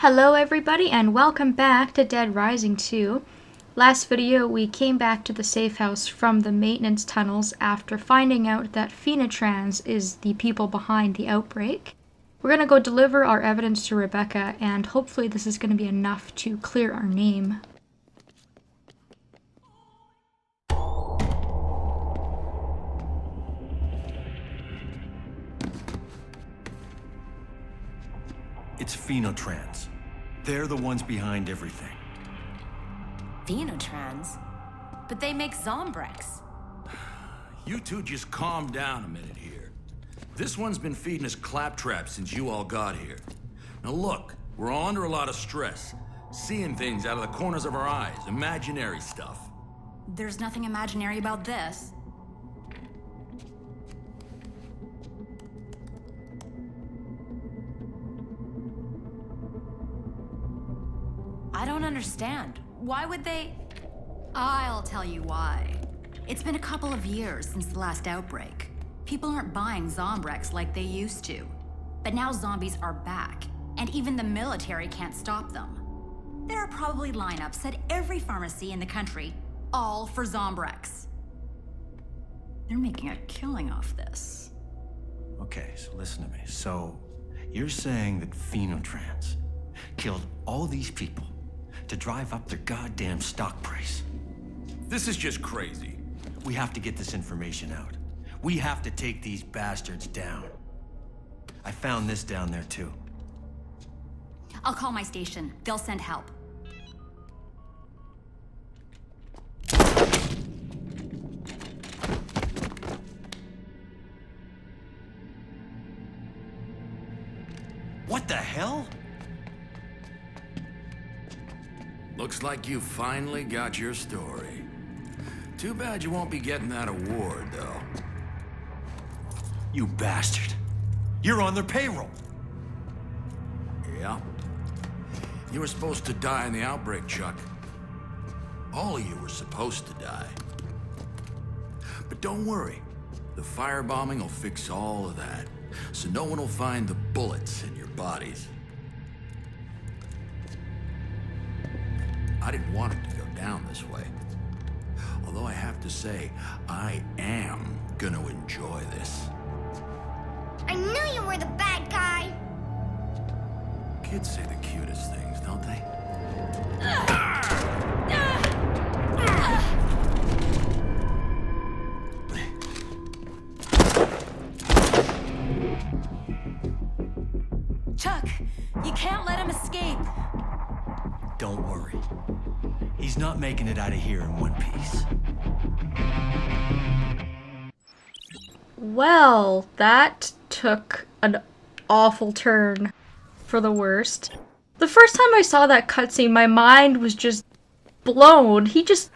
Hello everybody and welcome back to Dead Rising 2. Last video we came back to the safe house from the maintenance tunnels after finding out that Phenotrans is the people behind the outbreak. We're gonna go deliver our evidence to Rebecca and hopefully this is gonna be enough to clear our name. It's Phenotrans. They're the ones behind everything. Phenotrans? But they make Zombrex. You two just calm down a minute here. This one's been feeding us claptrap since you all got here. Now look, we're all under a lot of stress. Seeing things out of the corners of our eyes, imaginary stuff. There's nothing imaginary about this. I don't understand. Why would they? I'll tell you why. It's been a couple of years since the last outbreak. People aren't buying Zombrex like they used to. But now zombies are back, and even the military can't stop them. There are probably lineups at every pharmacy in the country, all for Zombrex. They're making a killing off this. Okay, so listen to me. So, you're saying that Phenotrans killed all these people to drive up their goddamn stock price? This is just crazy. We have to get this information out. We have to take these bastards down. I found this down there too. I'll call my station. They'll send help. What the hell? Looks like you finally got your story. Too bad you won't be getting that award, though. You bastard. You're on their payroll. Yeah. You were supposed to die in the outbreak, Chuck. All of you were supposed to die. But don't worry. The firebombing will fix all of that, so no one will find the bullets in your bodies. I didn't want it to go down this way. Although I have to say, I am gonna enjoy this. I knew you were the bad guy! Kids say the cutest things, don't they? Chuck, you can't let him escape. Don't worry. He's not making it out of here in one piece. Well, that took an awful turn for the worst. The first time I saw that cutscene, my mind was just blown. He just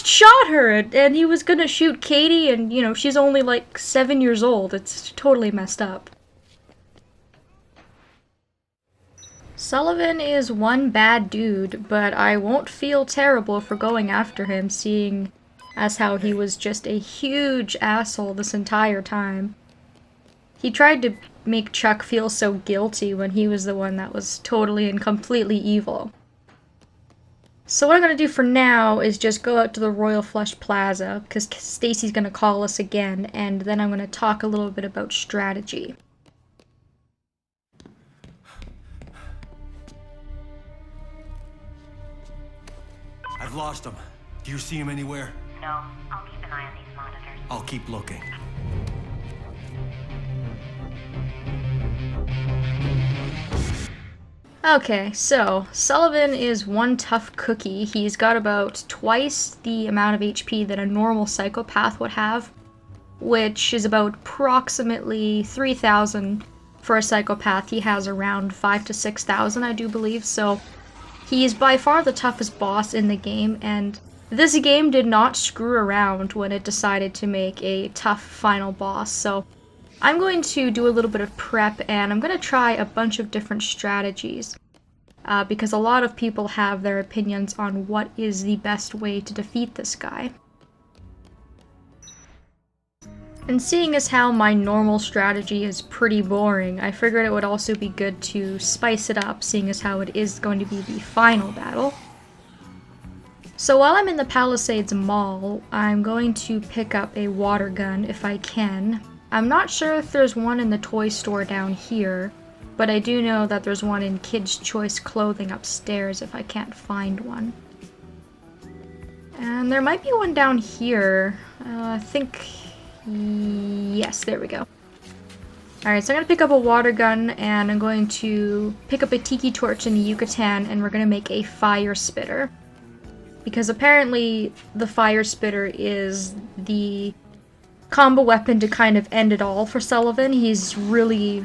shot her and he was gonna shoot Katie and, you know, she's only like 7 years old. It's totally messed up. Sullivan is one bad dude, but I won't feel terrible for going after him, seeing as how he was just a huge asshole this entire time. He tried to make Chuck feel so guilty when he was the one that was totally and completely evil. So what I'm gonna do for now is just go out to the Royal Flush Plaza, because Stacy's gonna call us again, and then I'm gonna talk a little bit about strategy. I've lost him. Do you see him anywhere? No, I'll keep an eye on these monitors. I'll keep looking. Okay, so Sullivan is one tough cookie. He's got about twice the amount of HP that a normal psychopath would have, which is about approximately 3,000 for a psychopath. He has around 5,000 to 6,000, I do believe, so he is by far the toughest boss in the game, and this game did not screw around when it decided to make a tough final boss, so I'm going to do a little bit of prep and I'm going to try a bunch of different strategies because a lot of people have their opinions on what is the best way to defeat this guy. And seeing as how my normal strategy is pretty boring, I figured it would also be good to spice it up, seeing as how it is going to be the final battle. So while I'm in the Palisades Mall, I'm going to pick up a water gun if I can. I'm not sure if there's one in the toy store down here, but I do know that there's one in Kids' Choice Clothing upstairs if I can't find one. And there might be one down here. I think... yes, there we go. Alright, so I'm going to pick up a water gun, and I'm going to pick up a tiki torch in the Yucatan, and we're going to make a fire spitter. Because apparently the fire spitter is the combo weapon to kind of end it all for Sullivan. He's really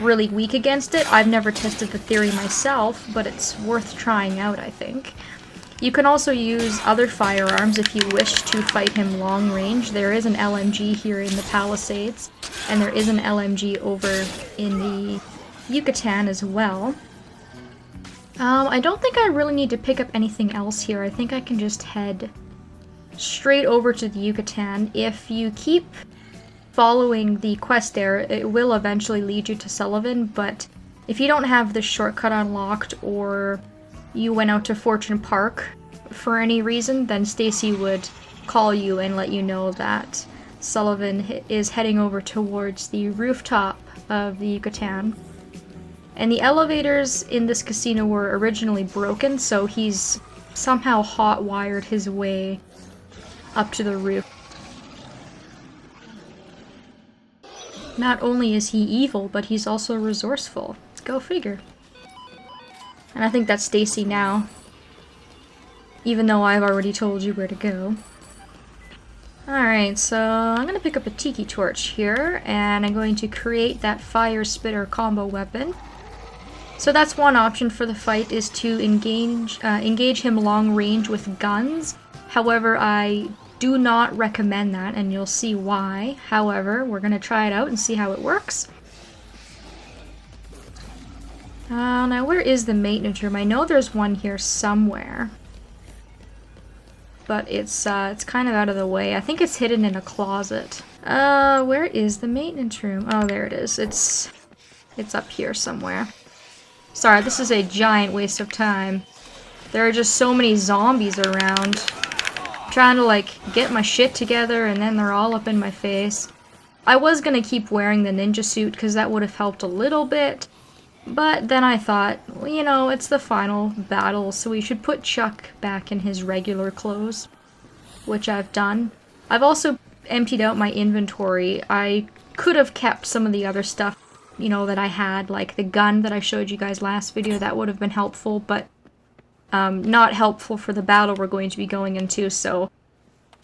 weak against it. I've never tested the theory myself, but it's worth trying out, I think. You can also use other firearms if you wish to fight him long range. There is an LMG here in the Palisades, and there is an LMG over in the Yucatan as well. I don't think I really need to pick up anything else here. I think I can just head straight over to the Yucatan. If you keep following the quest there, it will eventually lead you to Sullivan, but if you don't have the shortcut unlocked or you went out to Fortune Park for any reason, then Stacy would call you and let you know that Sullivan is heading over towards the rooftop of the Yucatan. And the elevators in this casino were originally broken, so he's somehow hot-wired his way up to the roof. Not only is he evil, but he's also resourceful. Let's go figure. And I think that's Stacy now, even though I've already told you where to go. Alright, so I'm going to pick up a tiki torch here, and I'm going to create that fire spitter combo weapon. So that's one option for the fight, is to engage him long range with guns. However, I do not recommend that, and you'll see why. However, we're going to try it out and see how it works. Now where is the maintenance room? I know there's one here somewhere, but it's kind of out of the way. I think it's hidden in a closet. Where is the maintenance room? Oh, there it is. It's up here somewhere. Sorry, this is a giant waste of time. There are just so many zombies around. I'm trying to, like, get my shit together, and then they're all up in my face. I was gonna keep wearing the ninja suit, because that would have helped a little bit. But then I thought, well, you know, it's the final battle, so we should put Chuck back in his regular clothes. Which I've done. I've also emptied out my inventory. I could have kept some of the other stuff, you know, that I had, like the gun that I showed you guys last video. That would have been helpful, but not helpful for the battle we're going to be going into, so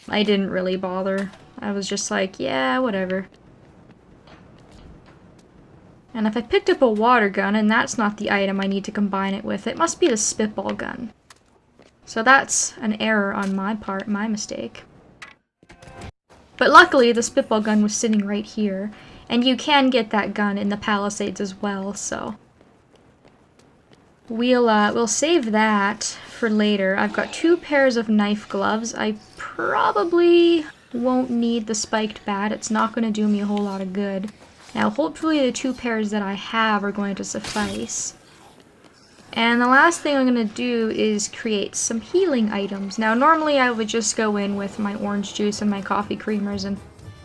I didn't really bother. I was just like, yeah, whatever. And if I picked up a water gun, and that's not the item I need to combine it with, it must be the spitball gun. So that's an error on my part, my mistake. But luckily, the spitball gun was sitting right here. And you can get that gun in the Palisades as well, so we'll save that for later. I've got 2 pairs of knife gloves. I probably won't need the spiked bat. It's not going to do me a whole lot of good. Now, hopefully the 2 pairs that I have are going to suffice. And the last thing I'm going to do is create some healing items. Now, normally I would just go in with my orange juice and my coffee creamers and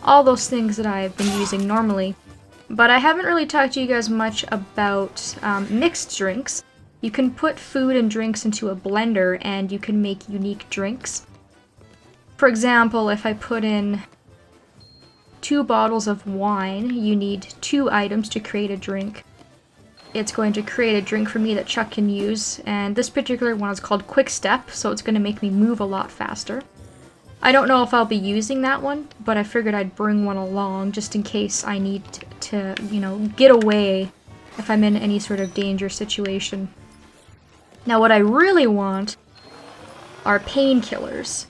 all those things that I've been using normally. But I haven't really talked to you guys much about mixed drinks. You can put food and drinks into a blender and you can make unique drinks. For example, if I put in 2 bottles of wine, you need 2 items to create a drink. It's going to create a drink for me that Chuck can use, and this particular one is called Quick Step, so it's going to make me move a lot faster. I don't know if I'll be using that one, but I figured I'd bring one along just in case I need to, you know, get away if I'm in any sort of danger situation. Now what I really want are painkillers.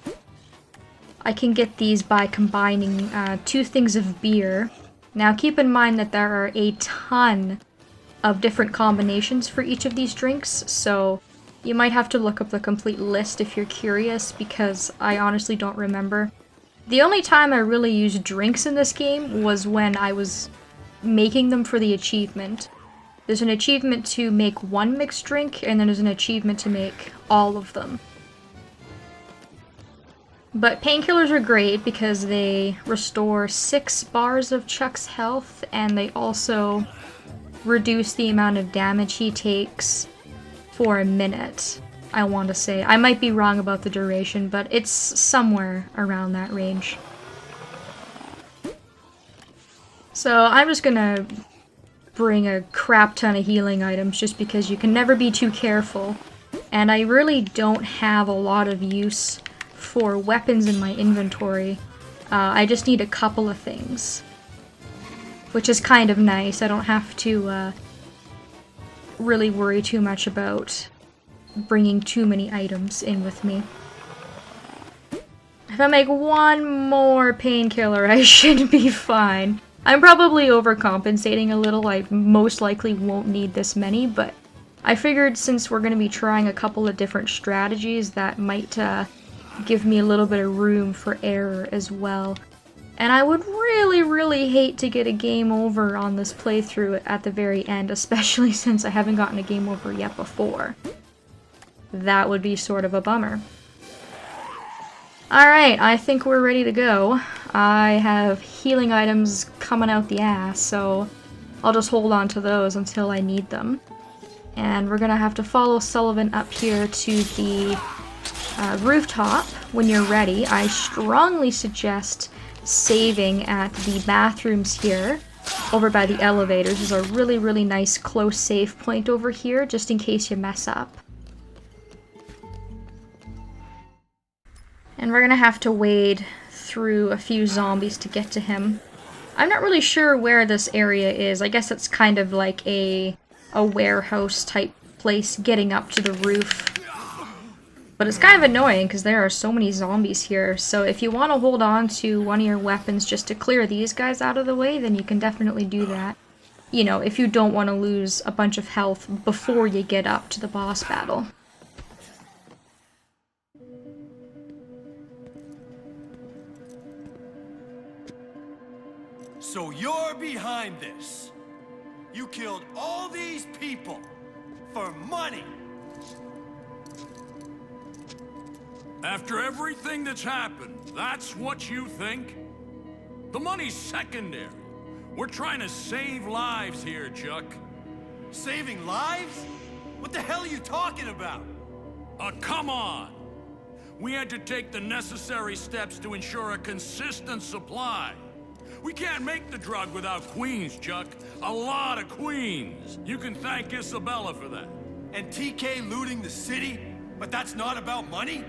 I can get these by combining 2 things of beer. Now keep in mind that there are a ton of different combinations for each of these drinks, so you might have to look up the complete list if you're curious, because I honestly don't remember. The only time I really used drinks in this game was when I was making them for the achievement. There's an achievement to make one mixed drink, and then there's an achievement to make all of them. But painkillers are great because they restore 6 bars of Chuck's health, and they also reduce the amount of damage he takes for a minute, I want to say. I might be wrong about the duration, but it's somewhere around that range. So I'm just gonna bring a crap ton of healing items just because you can never be too careful. And I really don't have a lot of use for weapons in my inventory. I just need a couple of things, which is kind of nice. I don't have to really worry too much about bringing too many items in with me. If I make one more painkiller, I should be fine. I'm probably overcompensating a little. I most likely won't need this many, but I figured since we're going to be trying a couple of different strategies, that might give me a little bit of room for error as well. And I would really, really hate to get a game over on this playthrough at the very end, especially since I haven't gotten a game over yet before. That would be sort of a bummer. Alright, I think we're ready to go. I have healing items coming out the ass, so I'll just hold on to those until I need them. And we're gonna have to follow Sullivan up here to the rooftop when you're ready. I strongly suggest saving at the bathrooms here over by the elevators. There's a really, really nice close save point over here just in case you mess up. And we're gonna have to wade through a few zombies to get to him. I'm not really sure where this area is. I guess it's kind of like a warehouse type place getting up to the roof. But it's kind of annoying because there are so many zombies here. So if you want to hold on to one of your weapons just to clear these guys out of the way, then you can definitely do that. You know, if you don't want to lose a bunch of health before you get up to the boss battle. So you're behind this. You killed all these people for money. After everything that's happened, that's what you think? The money's secondary. We're trying to save lives here, Chuck. Saving lives? What the hell are you talking about? Come on! We had to take the necessary steps to ensure a consistent supply. We can't make the drug without queens, Chuck. A lot of queens. You can thank Isabella for that. And TK looting the city? But that's not about money?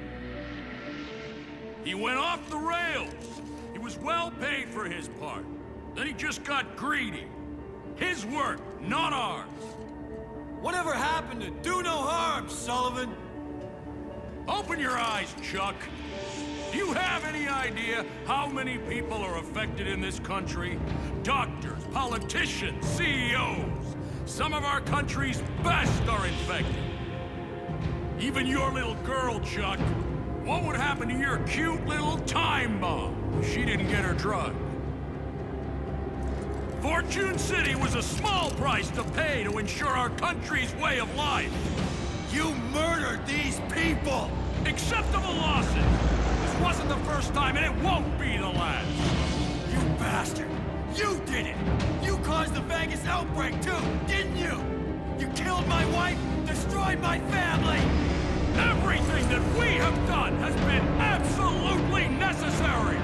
He went off the rails. He was well paid for his part. Then he just got greedy. His work, not ours. Whatever happened to do no harm, Sullivan? Open your eyes, Chuck. Do you have any idea how many people are affected in this country? Doctors, politicians, CEOs. Some of our country's best are infected. Even your little girl, Chuck. What would happen to your cute little time bomb if she didn't get her drug? Fortune City was a small price to pay to ensure our country's way of life. You murdered these people! Acceptable losses. This wasn't the first time, and it won't be the last. You bastard! You did it! You caused the Vegas outbreak too, didn't you? You killed my wife, destroyed my family! Everything that we have done has been absolutely necessary!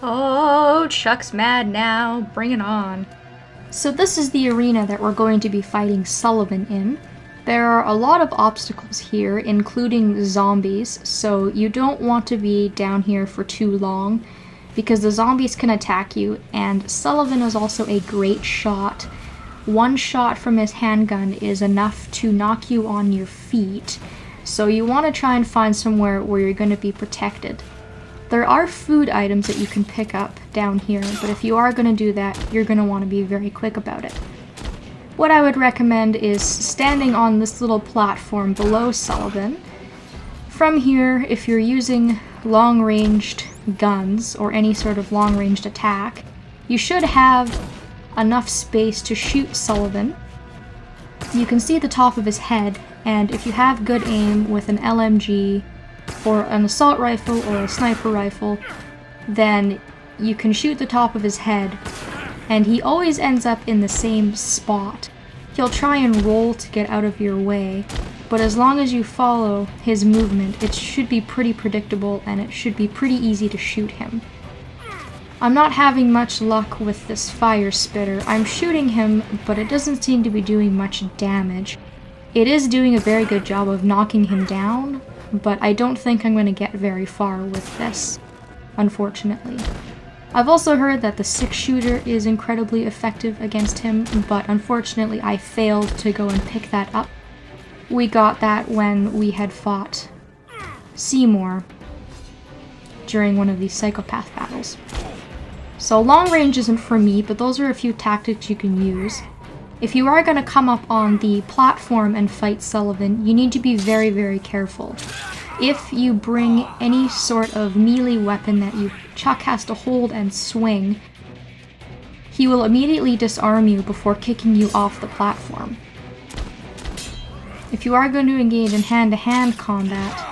Oh, Chuck's mad now. Bring it on. So this is the arena that we're going to be fighting Sullivan in. There are a lot of obstacles here, including zombies, so you don't want to be down here for too long, because the zombies can attack you, and Sullivan is also a great shot. One shot from his handgun is enough to knock you on your feet, so you want to try and find somewhere where you're going to be protected. There are food items that you can pick up down here, but if you are going to do that, you're going to want to be very quick about it. What I would recommend is standing on this little platform below Sullivan, From here, if you're using long-ranged guns or any sort of long-ranged attack, you should have enough space to shoot Sullivan. You can see the top of his head, and if you have good aim with an LMG or an assault rifle or a sniper rifle, then you can shoot the top of his head, and he always ends up in the same spot. He'll try and roll to get out of your way, but as long as you follow his movement, it should be pretty predictable and it should be pretty easy to shoot him. I'm not having much luck with this fire spitter. I'm shooting him, but it doesn't seem to be doing much damage. It is doing a very good job of knocking him down, but I don't think I'm going to get very far with this, unfortunately. I've also heard that the 6-shooter is incredibly effective against him, but unfortunately I failed to go and pick that up. We got that when we had fought Seymour during one of these psychopath battles. So long range isn't for me, but those are a few tactics you can use. If you are going to come up on the platform and fight Sullivan, you need to be very, very careful. If you bring any sort of melee weapon that Chuck has to hold and swing, he will immediately disarm you before kicking you off the platform. If you are going to engage in hand-to-hand combat,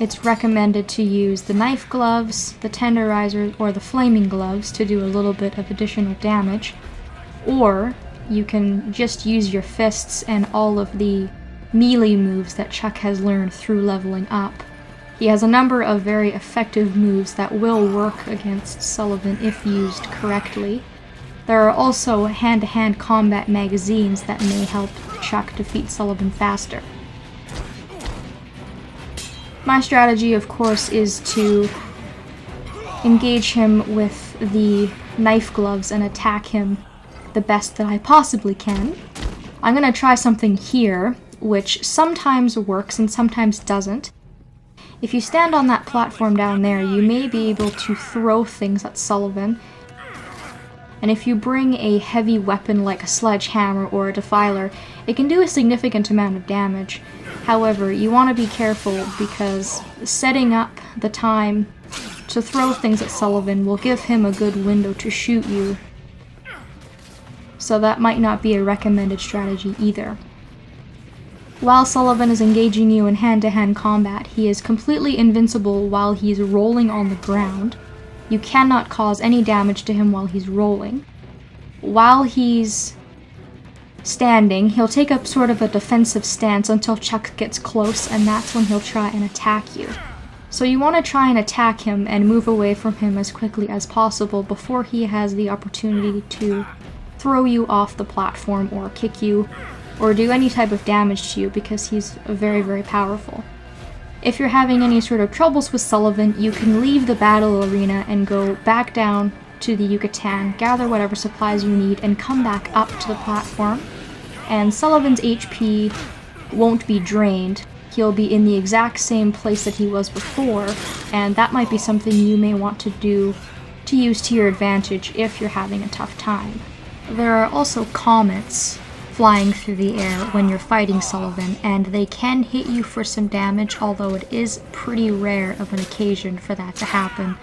it's recommended to use the knife gloves, the tenderizer, or the flaming gloves to do a little bit of additional damage, or you can just use your fists and all of the melee moves that Chuck has learned through leveling up. He has a number of very effective moves that will work against Sullivan if used correctly. There are also hand-to-hand combat magazines that may help Chuck defeat Sullivan faster. My strategy, of course, is to engage him with the knife gloves and attack him the best that I possibly can. I'm going to try something here, which sometimes works and sometimes doesn't. If you stand on that platform down there, you may be able to throw things at Sullivan, and if you bring a heavy weapon like a sledgehammer or a defiler, it can do a significant amount of damage. However, you want to be careful because setting up the time to throw things at Sullivan will give him a good window to shoot you, so that might not be a recommended strategy either. While Sullivan is engaging you in hand-to-hand combat, he is completely invincible while he's rolling on the ground. You cannot cause any damage to him while he's rolling. While he's standing, he'll take up sort of a defensive stance until Chuck gets close, and that's when he'll try and attack you. So you want to try and attack him and move away from him as quickly as possible before he has the opportunity to throw you off the platform or kick you or do any type of damage to you, because he's very, very powerful. If you're having any sort of troubles with Sullivan, you can leave the battle arena and go back down to the Yucatan, gather whatever supplies you need, and come back up to the platform. And Sullivan's HP won't be drained. He'll be in the exact same place that he was before, and that might be something you may want to do to use to your advantage if you're having a tough time. There are also comets flying through the air when you're fighting Sullivan, and they can hit you for some damage, although it is pretty rare of an occasion for that to happen.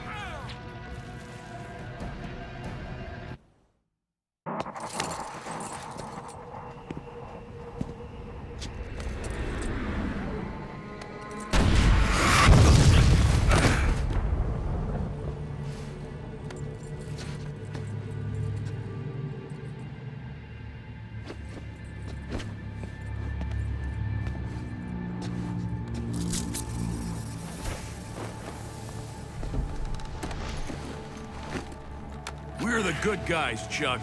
We're the good guys, Chuck.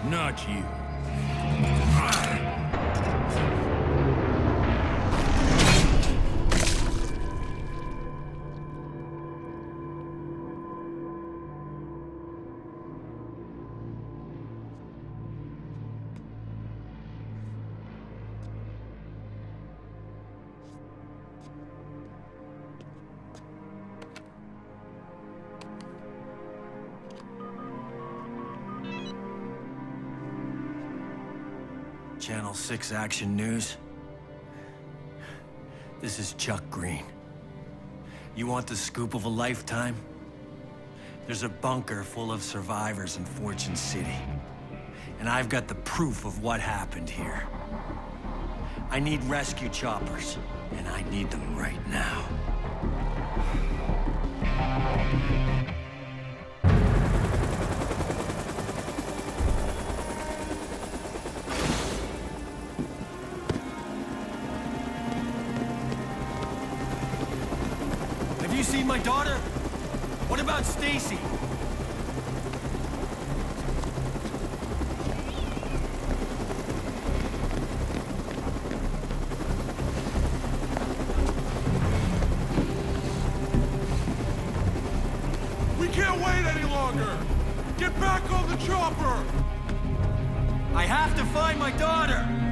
Not you. Channel 6 Action News. This is Chuck Green. You want the scoop of a lifetime? There's a bunker full of survivors in Fortune City. And I've got the proof of what happened here. I need rescue choppers, and I need them right now. Have you seen my daughter? What about Stacy? We can't wait any longer! Get back on the chopper! I have to find my daughter!